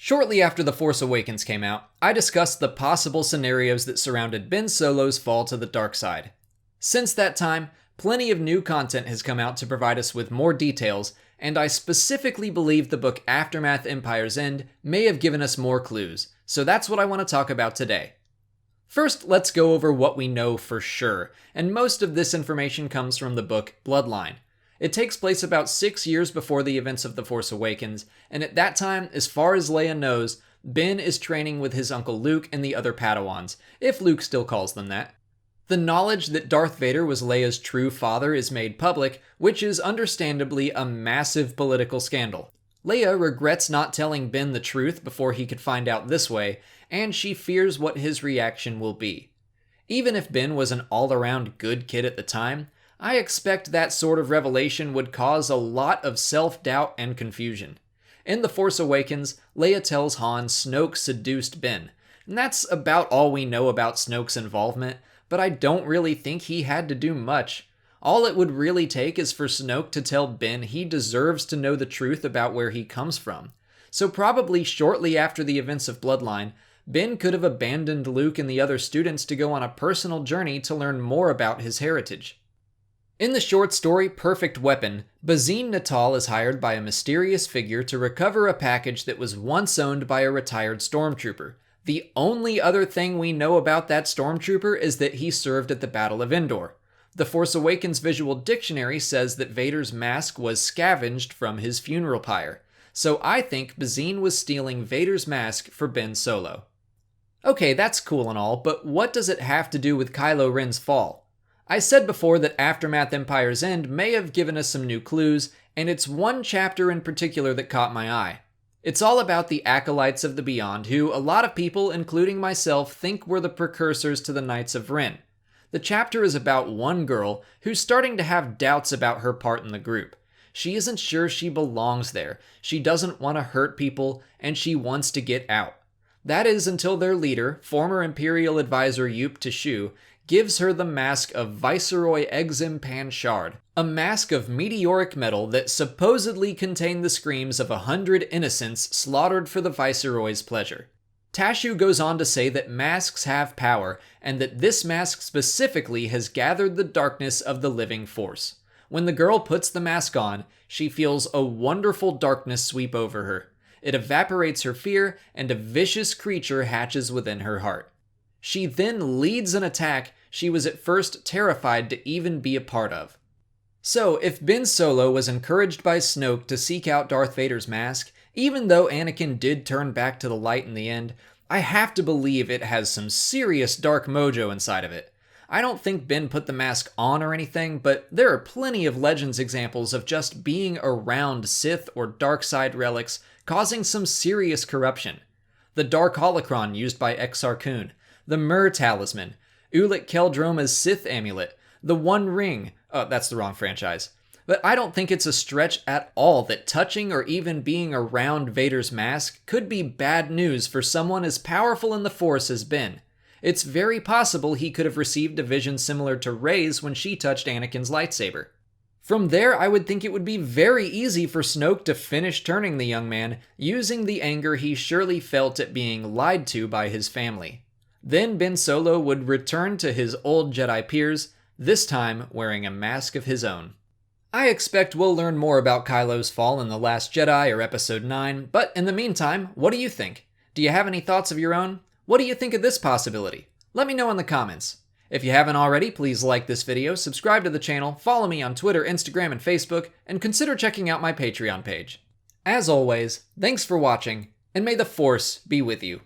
Shortly after The Force Awakens came out, I discussed the possible scenarios that surrounded Ben Solo's fall to the dark side. Since that time, plenty of new content has come out to provide us with more details, and I specifically believe the book Aftermath: Empire's End may have given us more clues, so that's what I want to talk about today. First, let's go over what we know for sure, and most of this information comes from the book Bloodline. It takes place about 6 years before the events of The Force Awakens, and at that time, as far as Leia knows, Ben is training with his uncle Luke and the other Padawans, if Luke still calls them that. The knowledge that Darth Vader was Leia's true father is made public, which is understandably a massive political scandal. Leia regrets not telling Ben the truth before he could find out this way, and she fears what his reaction will be. Even if Ben was an all-around good kid at the time, I expect that sort of revelation would cause a lot of self-doubt and confusion. In The Force Awakens, Leia tells Han Snoke seduced Ben, and that's about all we know about Snoke's involvement, but I don't really think he had to do much. All it would really take is for Snoke to tell Ben he deserves to know the truth about where he comes from. So probably shortly after the events of Bloodline, Ben could have abandoned Luke and the other students to go on a personal journey to learn more about his heritage. In the short story Perfect Weapon, Bazine Natal is hired by a mysterious figure to recover a package that was once owned by a retired stormtrooper. The only other thing we know about that stormtrooper is that he served at the Battle of Endor. The Force Awakens Visual Dictionary says that Vader's mask was scavenged from his funeral pyre, so I think Bazine was stealing Vader's mask for Ben Solo. Okay, that's cool and all, but what does it have to do with Kylo Ren's fall? I said before that Aftermath: Empire's End may have given us some new clues, and it's one chapter in particular that caught my eye. It's all about the Acolytes of the Beyond, who a lot of people, including myself, think were the precursors to the Knights of Ren. The chapter is about one girl who's starting to have doubts about her part in the group. She isn't sure she belongs there, she doesn't want to hurt people, and she wants to get out. That is until their leader, former Imperial advisor Yup Tashu, gives her the mask of Viceroy Exim Panshard, a mask of meteoric metal that supposedly contained the screams of 100 innocents slaughtered for the Viceroy's pleasure. Tashu goes on to say that masks have power, and that this mask specifically has gathered the darkness of the living force. When the girl puts the mask on, she feels a wonderful darkness sweep over her. It evaporates her fear, and a vicious creature hatches within her heart. She then leads an attack she was at first terrified to even be a part of. So, if Ben Solo was encouraged by Snoke to seek out Darth Vader's mask, even though Anakin did turn back to the light in the end, I have to believe it has some serious dark mojo inside of it. I don't think Ben put the mask on or anything, but there are plenty of Legends examples of just being around Sith or dark side relics causing some serious corruption. The Dark Holocron used by Exar Kun, the Myrrh Talisman, Ulic Qel-Droma's Sith Amulet, the One Ring. Oh, that's the wrong franchise. But I don't think it's a stretch at all that touching or even being around Vader's mask could be bad news for someone as powerful in the Force as Ben. It's very possible he could have received a vision similar to Rey's when she touched Anakin's lightsaber. From there, I would think it would be very easy for Snoke to finish turning the young man, using the anger he surely felt at being lied to by his family. Then Ben Solo would return to his old Jedi peers, this time wearing a mask of his own. I expect we'll learn more about Kylo's fall in The Last Jedi or Episode 9, but in the meantime, what do you think? Do you have any thoughts of your own? What do you think of this possibility? Let me know in the comments. If you haven't already, please like this video, subscribe to the channel, follow me on Twitter, Instagram, and Facebook, and consider checking out my Patreon page. As always, thanks for watching, and may the Force be with you.